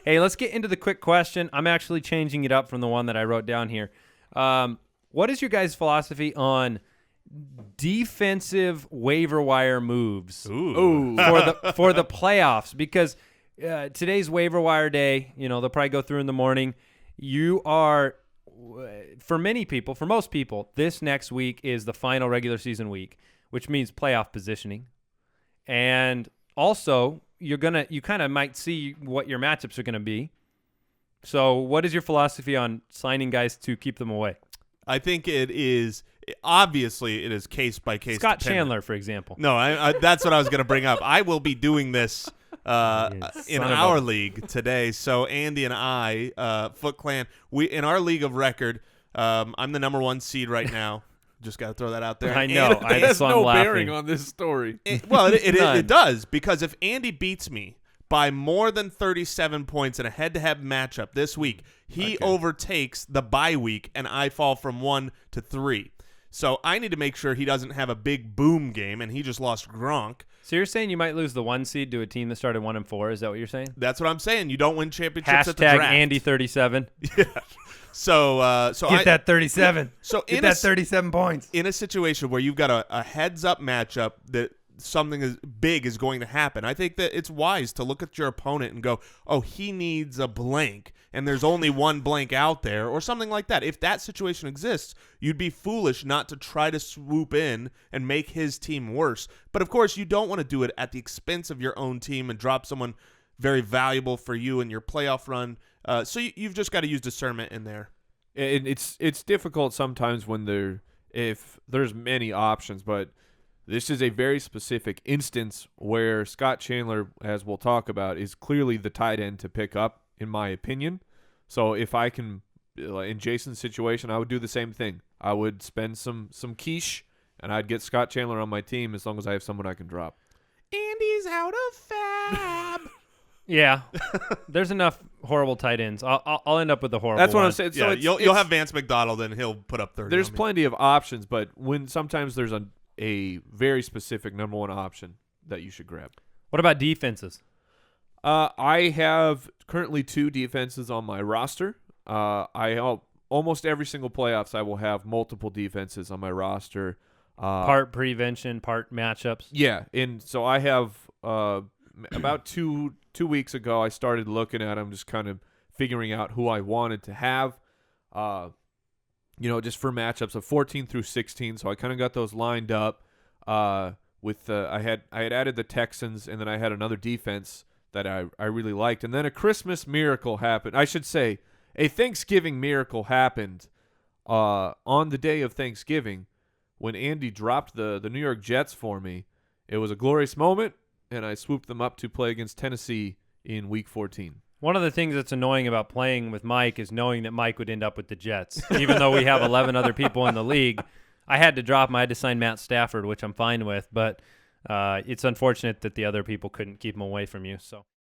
Hey, let's get into the quick question. I'm actually changing it up from the one that I wrote down here. What is your guys' philosophy on defensive waiver wire moves for the playoffs? Because today's waiver wire day, they'll probably go through in the morning. You are, for most people, this next week is the final regular season week, which means playoff positioning. And also, you kind of might see what your matchups are going to be. So what is your philosophy on signing guys to keep them away? I think it is case by case. Scott Chandler, for example. No, that's what I was going to bring up. I will be doing this in our league today. So Andy and I, Foot Clan, in our league of record, I'm the number 1 seed right now. Just got to throw that out there. I know. It has no bearing on this story. It does, because if Andy beats me by more than 37 points in a head-to-head matchup this week, he overtakes the bye week, and I fall from 1 to 3. So I need to make sure he doesn't have a big boom game, and he just lost Gronk. So you're saying you might lose the 1 seed to a team that started 1-4? Is that what you're saying? That's what I'm saying. You don't win championships at the draft. #Andy37. Yeah. So get that 37. So get that 37 points. In a situation where you've got a heads-up matchup that something big is going to happen, I think that it's wise to look at your opponent and go, oh, he needs a blank, and there's only one blank out there, or something like that. If that situation exists, you'd be foolish not to try to swoop in and make his team worse. But, of course, you don't want to do it at the expense of your own team and drop someone very valuable for you in your playoff run. So you've just got to use discernment in there. It's difficult sometimes if there's many options, but this is a very specific instance where Scott Chandler, as we'll talk about, is clearly the tight end to pick up, in my opinion. So if I can, in Jason's situation, I would do the same thing. I would spend some quiche, and I'd get Scott Chandler on my team as long as I have someone I can drop. Andy's out of fab. Yeah, there's enough horrible tight ends. I'll end up with the horrible. That's what one. I'm saying. Yeah, So you'll have Vance McDonald, and he'll put up 30. There's plenty of options, but when sometimes there's a very specific number 1 option that you should grab. What about defenses? I have currently 2 defenses on my roster. Almost every single playoffs I will have multiple defenses on my roster. Part prevention, part matchups. Yeah, and so I have about two weeks ago I started looking at them, just kind of figuring out who I wanted to have. Just for matchups of 14 through 16. So I kind of got those lined up. I had added the Texans, and then I had another defense that I really liked. And then a Christmas miracle happened. I should say a Thanksgiving miracle happened on the day of Thanksgiving when Andy dropped the New York Jets for me. It was a glorious moment, and I swooped them up to play against Tennessee in Week 14. One of the things that's annoying about playing with Mike is knowing that Mike would end up with the Jets. Even though we have 11 other people in the league, I had to drop him. I had to sign Matt Stafford, which I'm fine with. But it's unfortunate that the other people couldn't keep him away from you. So